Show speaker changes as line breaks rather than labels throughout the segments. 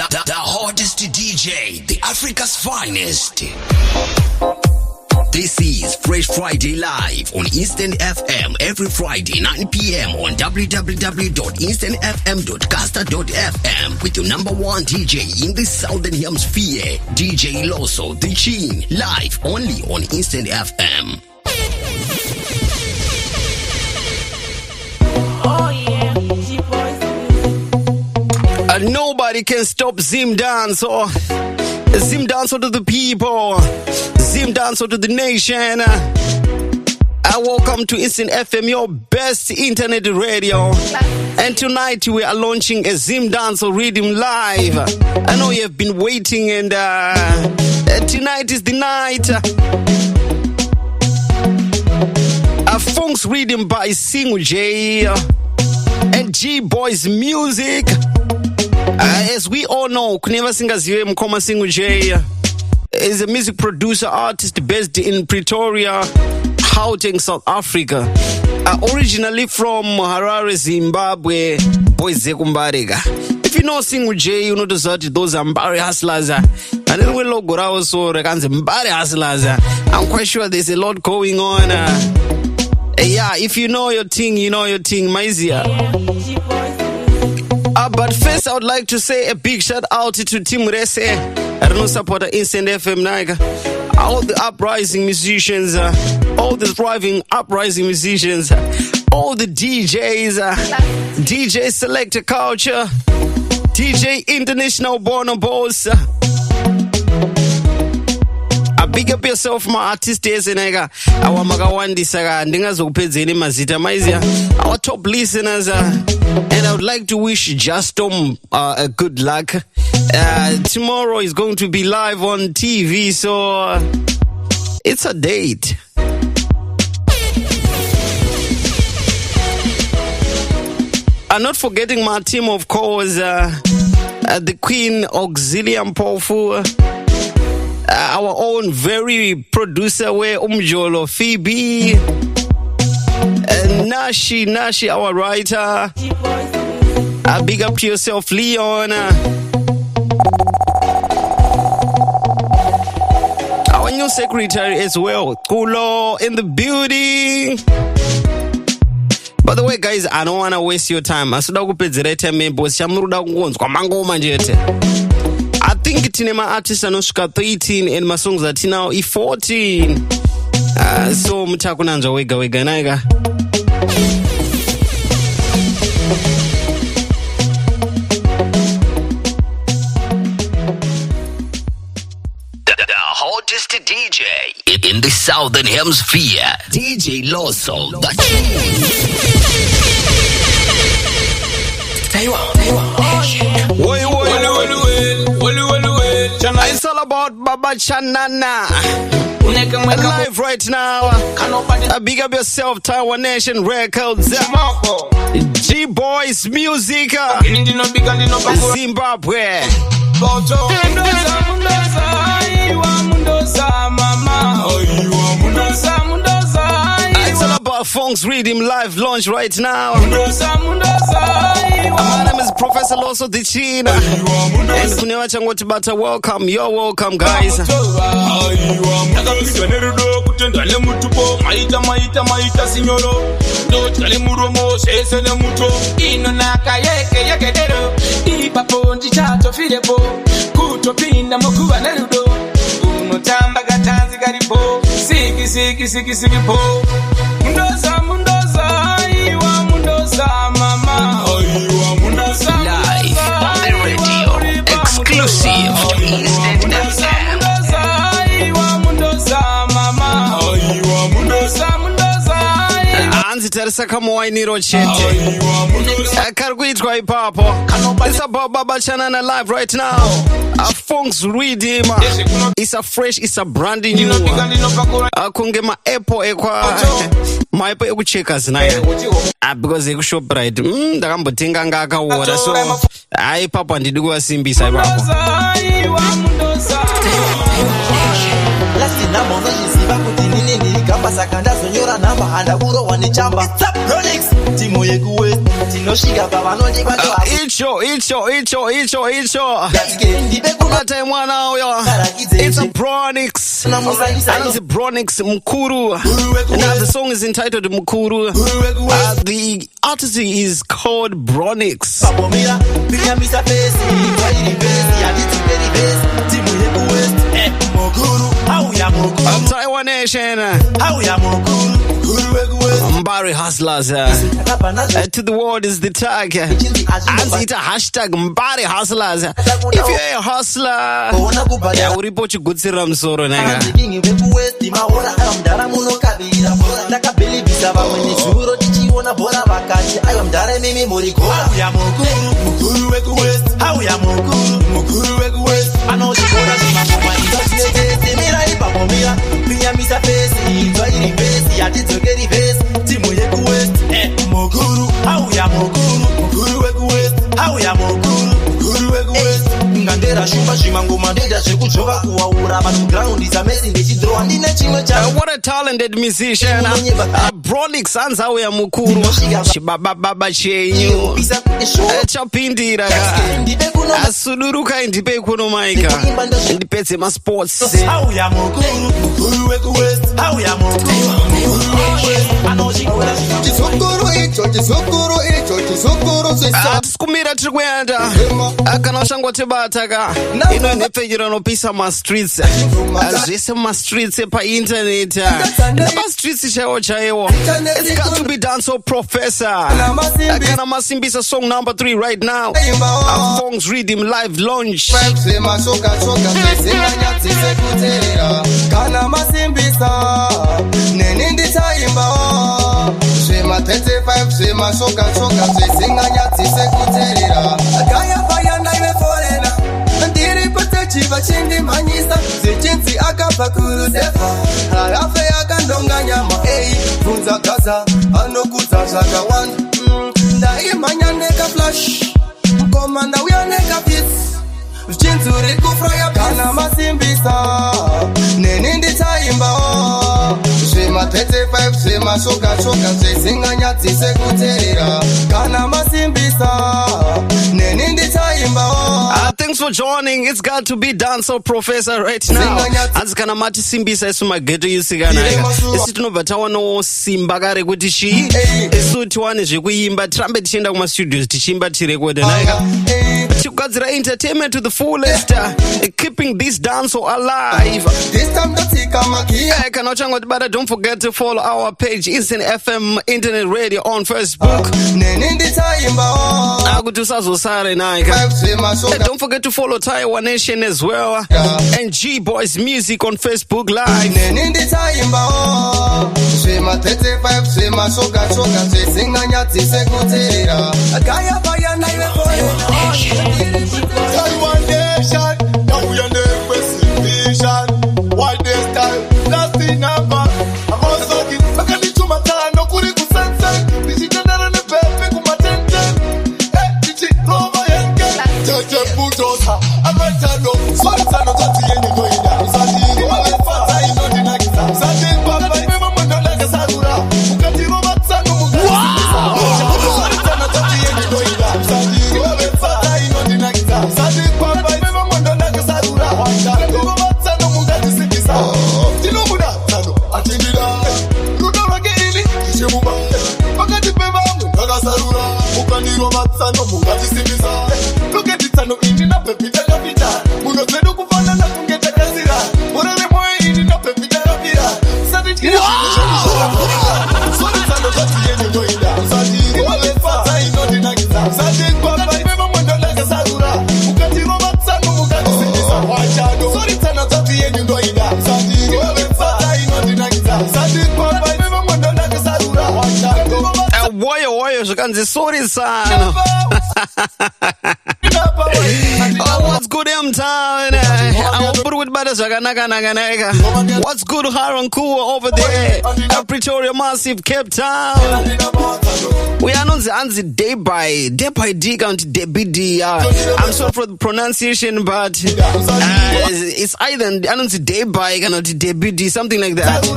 The hottest DJ, the Africa's finest. This is Fresh Friday Live on Instant FM every Friday 9 p.m. on www.instantfm.caster.fm with your number one DJ in the Southern Hemisphere, DJ Loso the Chin, live only on Instant FM.
Oh yeah,
nobody can stop Zimdancehall. Zimdancehall to the people. Zimdancehall to the nation. Welcome to Instant FM, your best internet radio. And tonight we are launching a Zimdancehall Riddim live. I know you have been waiting, and tonight is the night. Fongs Riddim by J and G Boys Music. As we all know, Kuneva Singaziwe Mkoma J is a music producer, artist based in Pretoria, Gauteng, South Africa. Originally from Harare, Zimbabwe, boys Zekumbarega. If you know J, you know those are Mbari hustlers. And then we logo also Mbari hustlers. I'm quite sure there's a lot going on. Yeah, if you know your thing, you know your thing, Maizia. But first, I would like to say a big shout out to Tim Rese, Reno supporter Instant FM Niger, all the uprising musicians, all the thriving uprising musicians, all the DJs, DJ Selector Culture, DJ International Bono Boss. Big up yourself, my artist, nigga. Our Magawandi Saga, Ndingas Opezini Mazita Maizia, our top listeners, and I would like to wish Justom a good luck. Tomorrow is going to be live on TV, so it's a date. I'm not forgetting my team, of course, the Queen Auxilium Powerful. Our own very producer, where Umjolo Phoebe, Nashi, our writer. Big up to yourself, Leon. Our new secretary as well, Kulo, in the building. By the way, guys, I don't want to waste your time. I think it's in my artists and 13 and my songs that now 14. So mtakunanza wega naiga.
The hottest DJ in the Southern Hemisphere, DJ Loso the Taiwa.
It's all about Baba Chanana. Live right now. Big up yourself, Taiwa Nation Records. G Boys Music. Zimbabwe. It's all about Fongs Riddim live launch right now. My name is Professor Loso the Chin. And Kunewa Changoti Bata, welcome. You're welcome, guys.
Live on the radio, exclusive to Instant FM.
Teresa Kamoainiro Chete. Karguitwa Ipapo. It's about Baba Chanana live right now. Fongs Riddim. It's a fresh, it's a brand new. Kungema Epo Ekwa. My Epo Eku Checkers Naya. Because Eku Shop right. Dagambo Tinga Ngaka water. So I Papa and Diduwa Simbi Saibapo.
Sakanda Sonyora Namba and Aguro Wanichamba. It's up, Rolex.
Timo yeku west. Tino shiga baba no jigwa to.
Icho. Umata mwana uyo. It's a Bronix. And it's a Bronix Mukuru. Now the song is entitled Mukuru. The artist is called Bronix. Taiwan Nation. Mbari Hustlers. To the world is the tag. And it's a hashtag Mbari Hustlers. If you're a hustler, yeah, we report you good serum soro nanga. What a talented musician. Bronix anzawe ya mukuru Shibaba chenyu Chapindira Asuduruka indipe kuno maika Indipeze ma sports Tiskumira tirikwenda Kana shangwa tebataka Ino nepejira no pisa ma streets Zvese ma streets pa internet Ma streets chaiwo chaiwo It's got to be dancehall professor Kana masimbisa song number 3 right now Fongs Riddim live launch
Kana masimbisa Nenindi taimba Shema 35 shema soka Zisinganya tisekuterera Kaya bayanda iwe forena Ndiri pate chiva chindi manyisa Zichinzi akapakuru defa Harafe akandonga nyama Funza kaza Anokuza shaka one Ndaimanya neka flash Komanda uya neka fits Chinzuri kufraya kana masimbisa Nenindi taimba Shema 35 shema soka Zisinganya tisekuterera Kana masimbisa Nenindi taimba
Thanks for joining. It's got to be dancehall professor right now. Azikana mati simbisa esu mageto yusigana. Esi tunobva tawano simba kare kuti chi. Esu tiwane zvekuimba tirambe tichienda kuma studios tichiimba tirekoda naika. Tikugadzira entertainment to the fullest. Keeping this dancehall alive.
This time datika makia.
Kana uchangwa tibata, don't forget to follow our page Instant FM Internet Radio on Facebook.
Nenindi taimba.
Akuti usazosare naika. Don't forget to follow Taiwa Nation as well. And G-Boys Music on Facebook Live.
Nenindi taimba. Shema 35 shema soka Zisinganya tisekuterera Kaya bayanda iwe forena
Taiwan Nation, now we on the Western vision. Why they style, last in number. I'm also getting back at the Chumata, no kuri kusense. This is another baby kumatente. Hey, this is Roma Yenke. Jaja Budosa, I'm right to know. So it's not that the end going down. Sadi, you are the fat, I know the next time. Sadi, Papa, remember when you're like a Sadura. Mukati Roma Sanu Mukati. So it's not that the end going down. Sadi, you are the fat, I know the next time. Sadi, Papa, remember when you're like a Sadura. Mukati Roma Sanu Mukati Sikisa. Tino Muda, Sanu, Atindida. Luda Ragini, Kishimuba. Mukati Pema, Mukati Sadura. Mukati Roma Sanu Mukati Sikisa. Look at it, Sanu, Indina Pepita Kapita. Munozedu kufana na kungeta kasira. Murele moe Indina Pepita Kapita. Sadi, Kira, Sadi, Sanu, Kati, Yenye Doida. Sadi, Wale Fata, Ino Dinagisa. Sadi, Papa, Remember Mwendo Laga Sadura. Mukati Roma Sanu Mukati Sikisa. Wachado. Sadi, Sanu, Kati, Yenye Doida. Sadi, Wale Fata, Ino Dinagisa. Sadi, Papa, Remember Mwendo Laga Sadura. Wachado.
Woyo, zvikanzi sorry sana. Oh, what's good? good M-Town? What's good Harankuwa over there? Pretoria Massive, Cape Town. We are not the day by D count D. I'm sorry for the pronunciation, but it's either day by D, something like that.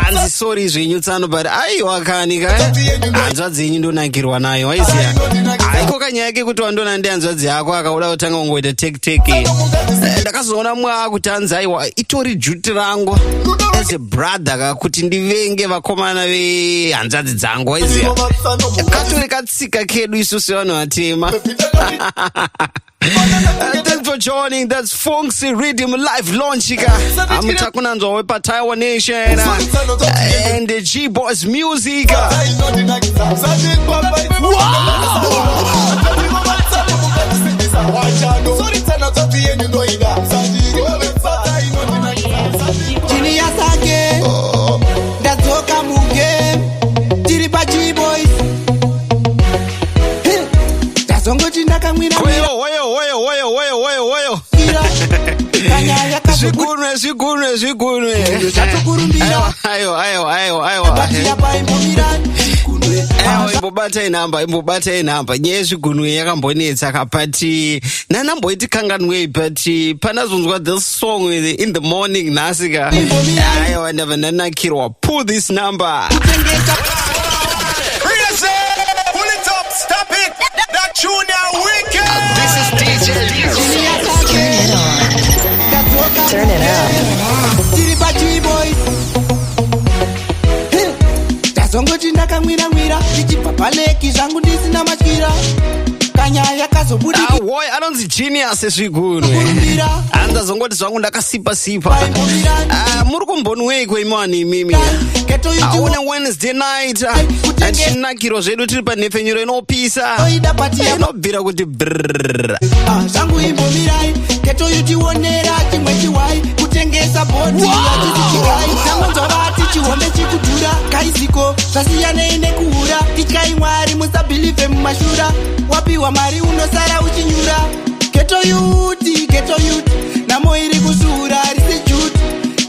And sorry, but I itori juti rangu as a brother kuti ndivenge vakomana vehanzvadzi dzangu waiziya katori katsika kedu isusu vanhu vatema. Thanks for joining. That's Fongs Riddim live launch. I'm talking on the Taiwa Nation and the G-Boys music. Zvigunwe. Imbobata inhamba nyaya yezvigunwe yakambonetsa kapati nanamboiti kanganwei but panazonzwa this song in the morning nasika aiwa ndava nanakirwa pull this number.
Pull it up, stop it. That tune now wicked.
This is DJ.
Turn it up.
Tazongoti ndakamwira ndichibva paleki zvangu ndisina matyira kanyaya kazobudika
boy anonzi genius ezvigunwe andazongoti zvangu ndakasipa muri kumbonwei kweimani imimi auna Wednesday night chinakiro zvedu tiri panhepfenyuro inopisa inobvira kuti
zvangu imbomirai ketoyutionera chimwe chiwai kutengesa bhodhi yachisichikai tamonzovati chihombe chikudhura kaiziko zvasiyanei nekuhura ityai mwari musabhilivhe mumashura wapiwa mari unosara uchinyura ketoyuti namo iri kushura rise juti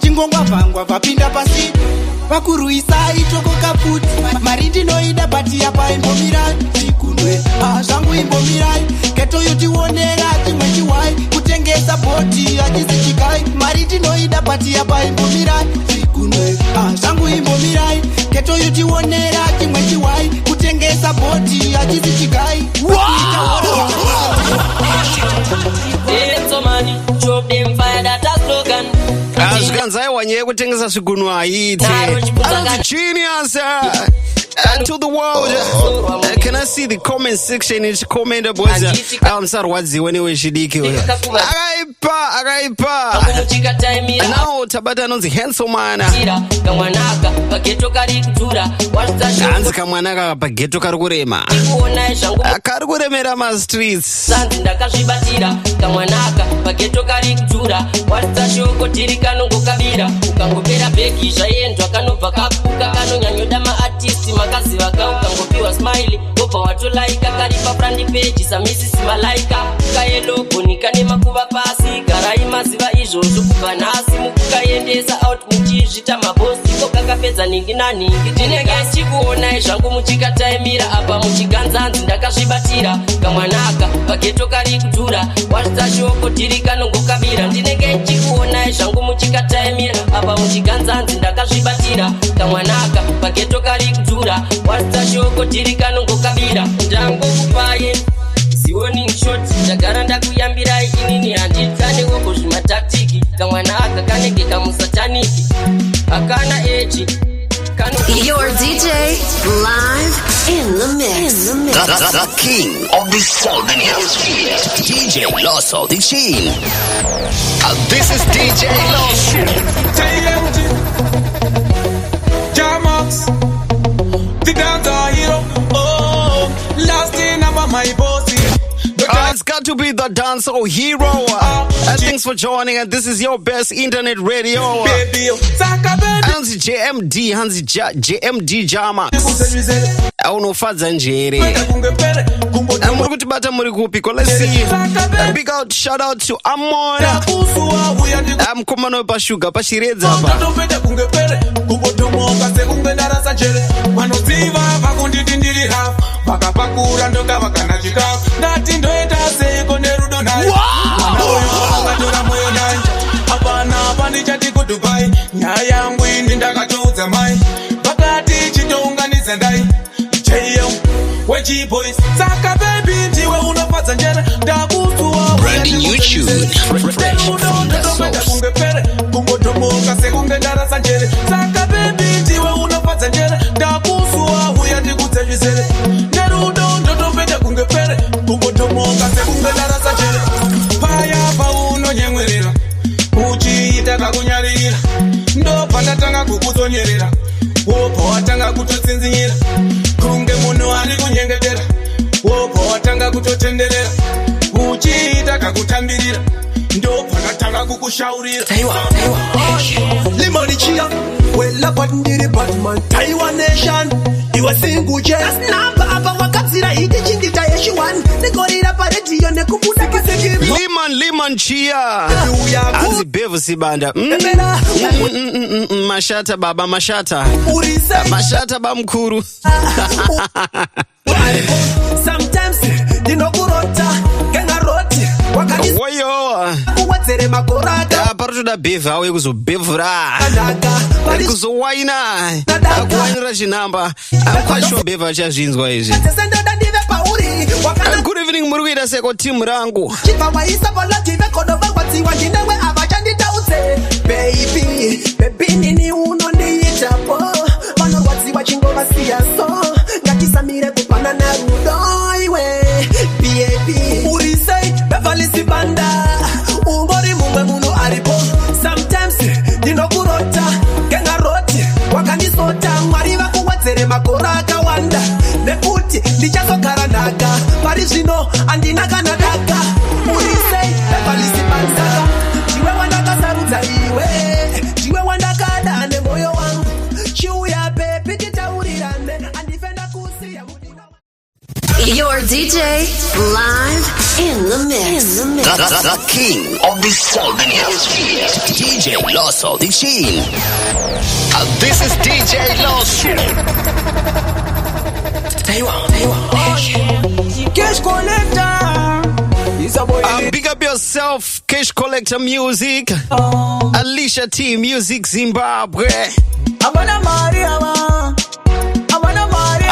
chingongwa bvangwa bvapinda pasi vakurwisai toko kaputi mari ndinoida bhati yapa imbomirai chikunwe zvangu imbomirai ketoyotionera chimwe chiwai kutengesa bhodhi achisichikai mari ndinoida bhati yapa imbomirai chikunwe zvangu imbomirai ketoyotionera chimwe chiwai kutengesa bhodhi achisichikai
azvikanzaiwa nyaya yekutengesa zvigunwe haite genius to the world. Can I see the comment section? It's comment boys. I'm sorry wadziwe newe chidiki akaipa now tabata anonzi handsome man hanzi kamwanaka pageto kari kurema kari kuremera mastreets
ndakazvibatira kamwanaka pageto kari kudhura watashoko tiri kanongokabira ukangopera bhegi zvaendwa kanobva kapuka kanonyanyoda maartisti makaziva ka ukangopiwa smile obva watolaika karipa front page samisisi malaika kayelogonika nemakuva pasi garai maziva izvozvo kubva nhasi mukukaendesa out muchizvita mabosi kokakapedza ningi naningi ndinenge chikuonai zvangu muchikataimira apa muchiganzanzi ndakazvibatira kamwanaka pageto kari kudhura watashoko tiri kanongokabira ndinenge chikuonai zvangu muchikataimira apa muchiganzanzi ndakazvibatira kamwanaka pageto kari kudhura watashoko tiri kanongokabira ndangokupaye zioni shot ndagara ndakuyambirai inini handitanewo zvimatactiki kamwanaka kanenge kamusataniki akana echi.
Your DJ live in the mix.
The king of the Southern Hemisphere, DJ Loso the Chin. This is DJ Loso.
Jamax, the dancer hero. Oh, last thing about my bossy.
It's got to be the dancehall hero. Thanks for joining, and this is your best internet radio. Hansi JMD, Hansi JMD Jamax. Aunofadza njere. Muri kuti Chibata Murikupiko. Let's see. A big out shout out to Amon. Komano Pashuga, Pashireza.
Branding new tune, fresh from the source.
Taiwa. Limoni chia, well up on the Batman, Taiwan nation. You are single just number of Wakazira, eating the Taishuan, the Gorilla Parity and the Kuputa.
Liman chia. Azi bevu sibanda. Mashata baba mashata. Mashata bamkuru.
Sometimes the Nokurota, Gangaroti, Wakati.
Woyo. Parto da beva, eu uso bevra. Eu uso waina. Waina chinamba. Quase beva já jeans hoje. Good evening, Muruida Seko Team Rango. Baby, nini uno ni chapo. Mano wati wachingo vasia so. Ngati samire kupana na rudo iwe. Baby, urisei bevali sibanda. Ungori mumwe munu aripo. Sometimes dino kurota kenga roti wakanisota mwariva kuwadzere makora kawanda nekuti ndichazo karanaga pari zvino andina kana daka urisei bevali sibanda. Jiwe wandaka sarudza iwe. Jiwe wandakada nemoyo wangu. Chiuya baby titaurirane andifenda kusiya mudina.
Your DJ live in the mix.
The king of the Southern Hemisphere, DJ Loso the Chin. This is DJ Loso.
Taiwa. Cash collector.
Big up yourself, Cash Collector Music. Alicia T Music Zimbabwe.
Abana Mariava.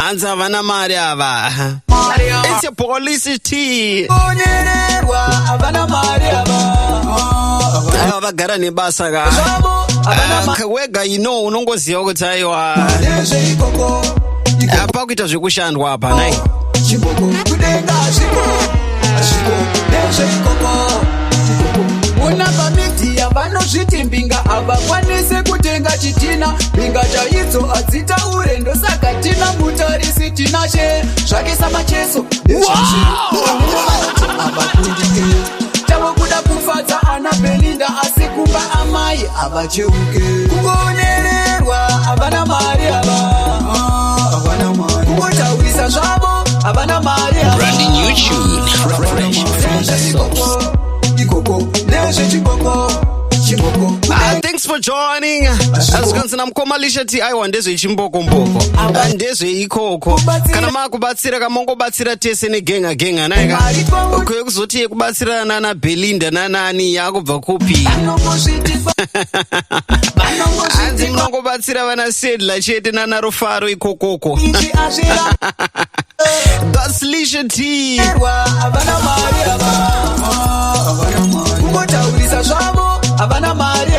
Anza vana Mariava. It's your police T.
Abana Mariava.
Avagara nebasaga. Kawega unongoziva kuti aiwa. Apa kuita zvekushandwa apa nai.
Una pamiti avanozviti mbinga avakwanise kutenga chitina mbinga chaidzo adzitaure ndosaka tina mutarisi tinashe zvake samacheso tavakuda kufadza ana Belinda asi kumba amai avacheuke kungonererwa avana mari kungotaurisa zvavo avana mari
Branding new tune, fresh from the source.
Thanks for joining. Asikanzana mkoma Alicia T aiwa ndezve chimboko mboko. Ndezve ikoko. Kana makubatsira kamongo batsira tese negenga naika. Ukwe kuzoti kubatsira nana Belinda nanani yakubva kupi. Anzi mnongo batsira vana Sedla chete nana Rufaro ikokoko. That's Alicia T.
Kungotaurisa zvavo avana mari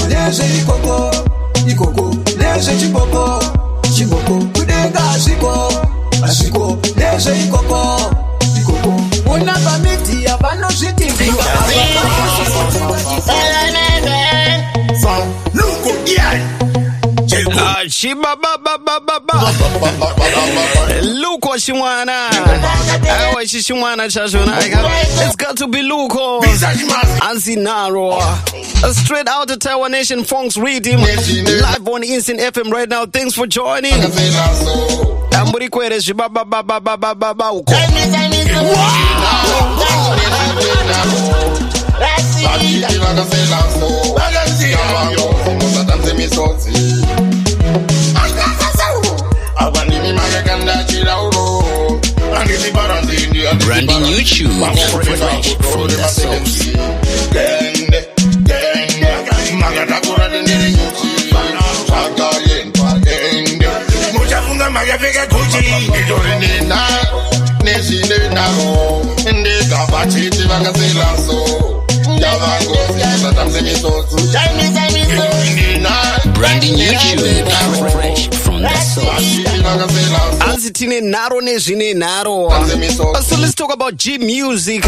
nezve ikoko nezve chimboko kudenga asviko nezve ikoko una pamiti avanozviti
Luko Shimwana. Shimwana Chashona. It's got to be Luko. Anzinaro. Straight out of Taiwan Nation, Fongs Riddim. Live on Instant FM right now. Thanks for joining. muri kwere zvibaba uko.
Branding YouTube, fresh from the source. Branding YouTube, fresh from the source.
Azitine naro nezvine naro. So let's talk about G music.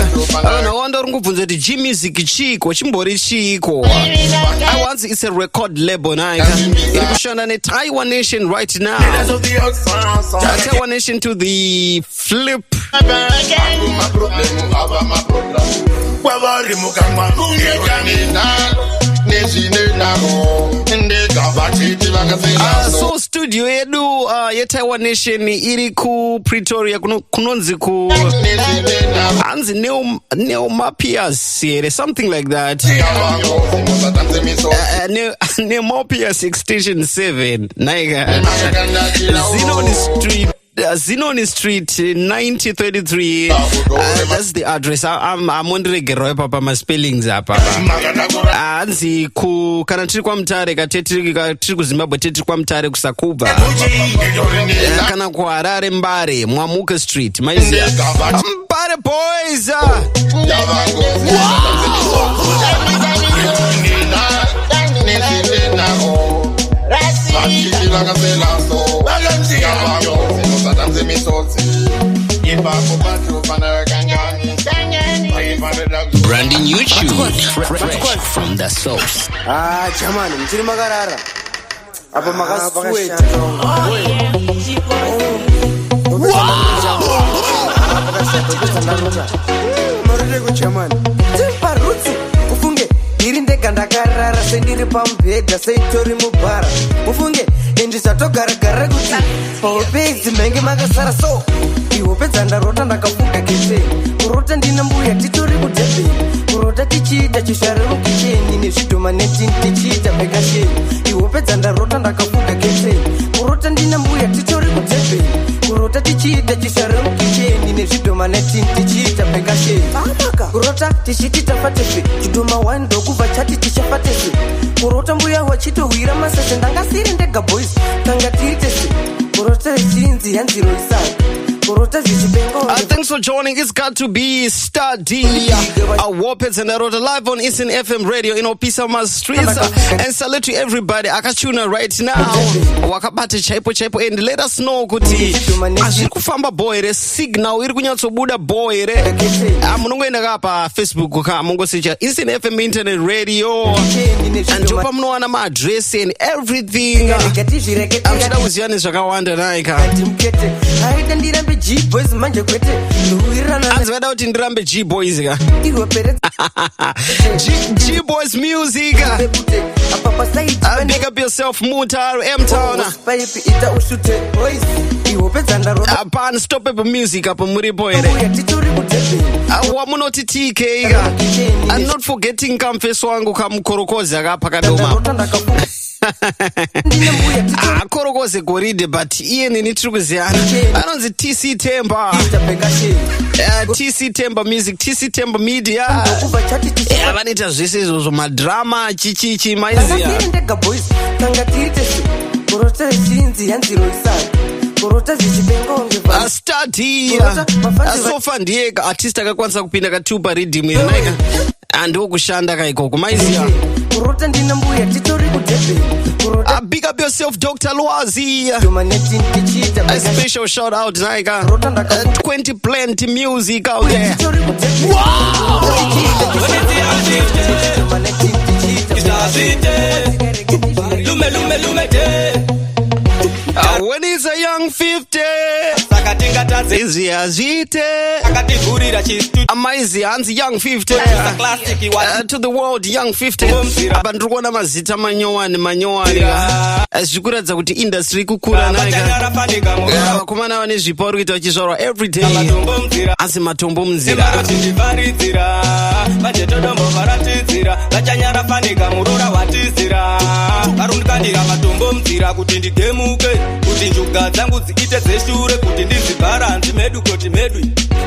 Nawanda ungubvunza kuti G music chiko chimbori chiko. I want it's a record label naika. Iri kushanda ne Taiwa Nation right now. Taiwa Nation to the flip. So studio yedu yeTaiwa Nation iri ku Pretoria kunonzi ku hanzi Neo Mapias here, something like that. Neo Mapias extension 7 naiga Zinoni Street 9033. That's the address. I'm wondering papa my spellings up. Anzi ku kana tiri kwa Mutare tiri ku Zimbabwe tiri kwa Mutare kusakuba. Kana ku Harare Mbare Mwamuka Street. Maiziya Mbare boys.
Branding YouTube, fresh from the source.
Jamani, mchini magarara. Apa makasweet. Marudego jamani. Tipa rutsu. Ufunge. Irinde kandakarara. Sendiri pambeda. Seitori mubara. Ufunge. Indisatogara kuti. Pawapezi menge makasara so. Iwopedza ndarota ndakafuka kete. Kurota ndina mbuya titori kudebe. Kurota tichiita chishare mukicheni. Nezvidhoma netini tichiita pekasheni. Iwopedza ndarota ndakafuka kete. Kurota ndina mbuya titori kudebe. Kurota tichiita chishare mukicheni. Nezvidhoma netini tichiita pekasheni. Kurota tichiti tafatefe. Chidhoma wine dokuva chati tichafatefe. Kurota mbuya wachitohwira masese. Ndangasiri ndega boys. Kanga tiitese. Kurota chinzi yanziro isaka.
Thanks for joining. It's got to be Study. Wopets and Arota live on Eastern FM radio in Opisama streets. And salute to everybody. Akachuna right now. Wakabate chaipo and let us know kuti aziri kufamba boy re signal iri kunyatsobuda boy re. Munongoenda kapa Facebook ka mungosecha Eastern FM internet radio. And jopa munowana ma address and everything. Amchida kuziyani zvakawanda naika.
G-Boys manje kwete
Azvada kuti ndirambe G-Boys ka G-Boys music. Big up yourself Mutar M-Town. Pan stop up music up muri boyre. Wamunoti TK. I'm not forgetting kamfeso wangu kamkorokoza kapa kadoma. Korokoze goride but iye nini trukuziyana. Anonzi TC Temba. TC Temba music, TC Temba media. Vanita zvese izvozvo madrama chichichi maiziya. Study. Sofa ndiye artist akakwanisa kupinda katupa Riddim naika. Ando kushanda kaikoko maiziya. Big up yourself, Dr. Lwazi. A special shout out, Naika. 20 plenty music out there. Wow! When he's a young 50. Easy as it. Amazing hands Young 50. To the world Young 50. Abandruona mazita manyowani. Zvikuratidza kuti industry kukura naika. Vakomana vane zvipo vari kuita vachizvarwa every day. Asi matombo munzira.
Varundikandira matombo munzira kuti ndigemuke, kuti njuga dzangu dziite dzeshure, kuti ndizibharanzi medu koti medu.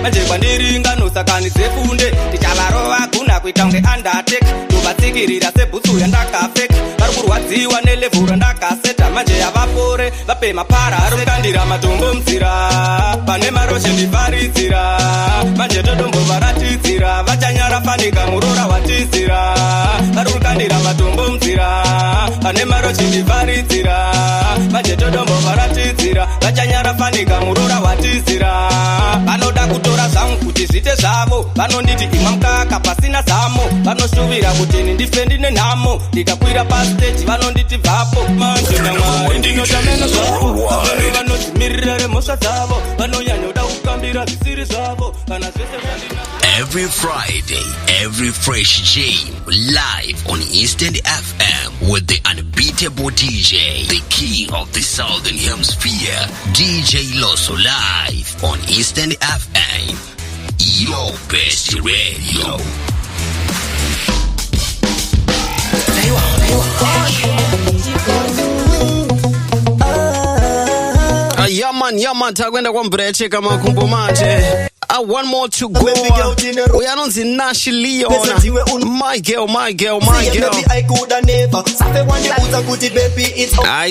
Manje kwandiri ngano sakani dzefunde, ndichavarova guna kuita unge undertake, ndovatsikirira sebhutsu yandakapfeka, vari kurwadziwa nelevhu randakaseta, manje havapore vape mapara. Varundikandira matombo munzira, pane maroshe ndivharidzira, manje todombo varatidzira, vachanyara fanika murora watizira. Varundikandira matombo munzira, pane maroshe ndivharidzira, manje todombo varatidzira, vachanyara fanika murora watizira. Vanoda kutora zvangu kuti zvite zvavo, vanonditi imwa mukaka pasina zamo, vanoshuvira kuti ndife ndine nhamo, ndikakwira pastage vanonditi bvapo. Manje naMwari ndinotamena zvavo, vamwe vanodzimirira remhosva dzavo, vanonyanyoda kukambira zvisiri zvavo, kana zvese zvandina.
Every Friday, every fresh jam, live on Instant FM with the unbeatable DJ, the king of the Southern Hemisphere, DJ Loso, live on Instant FM, your best radio.
Yaman, takwenda kwa mbrecheka makumbo mate. One more to go. We are not in Nashi Leon. My girl.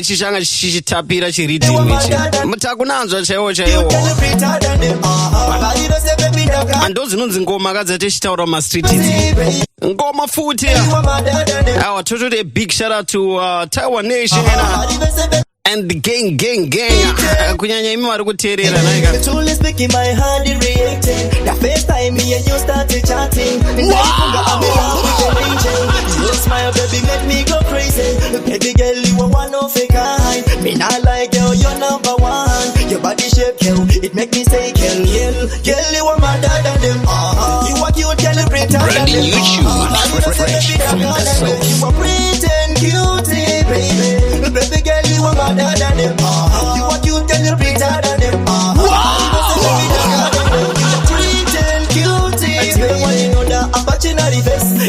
Chishanga chichitapira chiridimi. Mutakunanzwa chaiwo. Andozi nunzi ngoma kadzate chitaura ma street. Ngoma futi. Our total big shout out to Taiwa Nation. And the gang. Kunyanya imi wari kuterera naika.
The tool is picking my hand and reacting. The first time me and you started chatting. Your smile, baby, make me go crazy. Baby girl, you are one of a kind. Me not like girl, you're number one. Your body shape, girl, it make me say, girl, you are my dad and them. You are cute, girl, pretty.
Branding YouTube, fresh from the soul.
You are pretty and cutie, baby. Baby girl, you are my dad and them. You are cute, girl, you're pretty than them.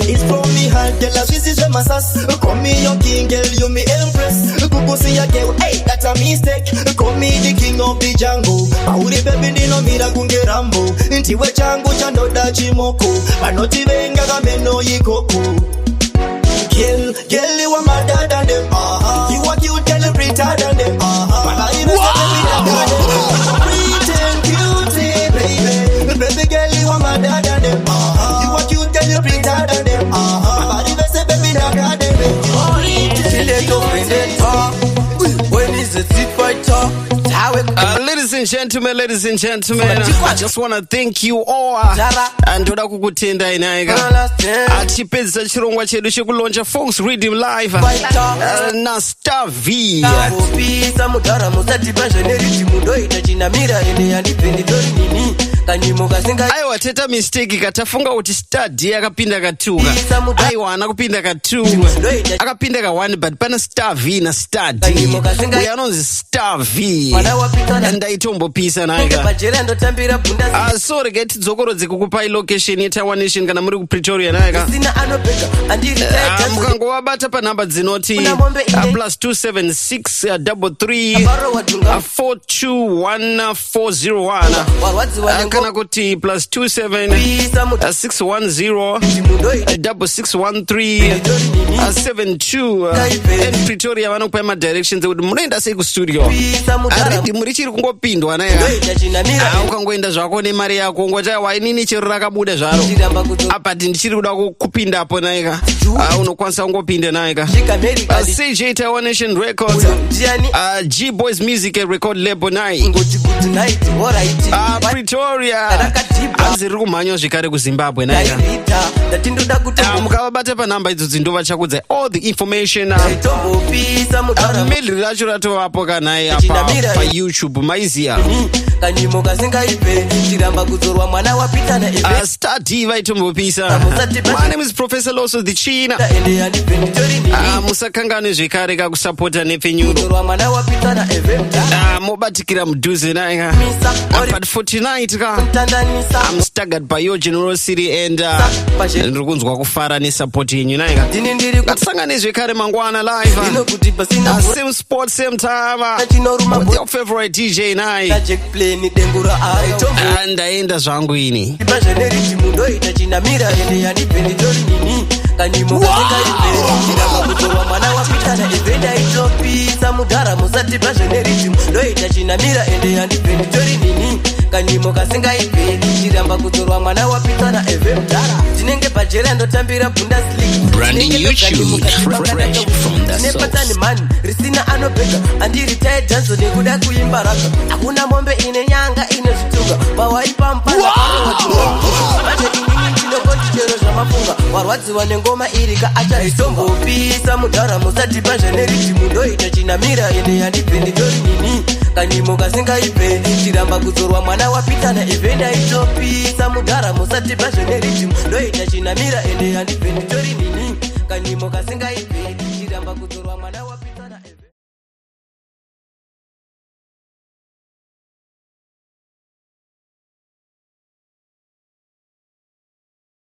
It's from me hand, girl, as this is my sass. Call me your king, girl, you me empress. Kuku see a girl, hey, that's a mistake. Call me the king of the jungle. Auri baby nino mira kunge rambo. Ntiwe changu chando da chimoko. Manoti venga gameno yikoko. Girl, you are my dad and them. You are cute, girl, pretty than them. Pretend cutie, baby. Baby girl, you are my dad and them. You are cute, girl, you pretty than them. Body say, baby, not got them. When is the seat fighter?
Ladies and gentlemen, I just want to thank you all. And toda kukutenda inaika. Achipedza chirongwa chedu chekulonja Fongs Riddim live. Na Star V. Aiwa teta mistake katafunga kuti Star D akapinda katuka. Aiwa anakupinda katu. Akapinda ka 1 but pana Star V na Star D. We are on Star V. And aitombo pisa naika. Sorry get zokorodze kukupa location ye Taiwa Nation kana muri ku Pretoria naika. Mukangowabata pa number dzinoti +276 33 421 kana kuti +27 610 6613 72 and Pretoria vanokupa ma directions kuti munoenda sei ku studio. Already muri chiri kungopindwa naika. Ukangoenda zvako nemari yako ngoti wainini chero rakabuda zvaro. Apa ndichiri kuda kupinda hapo naika. Unokwanisa kungopinda naika. CJ Taiwa Nation Records. G Boys Music Record Label 9. Pretoria. Victoria. Anzi rukumanyo zvikare kuZimbabwe naika. Mukavabata panhamba idzo ndova chakudza all the information. Medley racho ratovapo kanai apa pa YouTube maiziya. Star Diva itombopisa. My name is Professor Loso the China. Musakangane zvekare kakusapota nepfenyuro. Mobatikira mudhuze naika. But for tonight I'm staggered by your generosity and ndiri kunzwa kufara nesupport yenyu naika. Ngatisangane zvekare mangwana live. Same sport, same time. With your favorite DJ nai. Ndaenda zvangu ini.
Kanimo kasingaiperi chiramba kutorwa mwana wapitana evemdara tinenge pajera ndotambira Bundesliga
Branding YouTube fresh from the
source man risina anobeka andiri tired dance nekuda kuimba raka hakuna mombe ine nyanga ine zvituga pawaipa mpana manje inini chinokonjero zvamafunga warwadziwa nengoma iri kaachaitombopisa mudhara musati pazveneriti mundoita chinamira ende yandipendidori nini kanimo kasingaiperi chiramba kutorwa mwana wapitana evenda itopisa mudhara musati pazveneriti mundoita chinamira ende yandipendidori nini kanimo kasingaiperi chiramba kutorwa mwana wapitana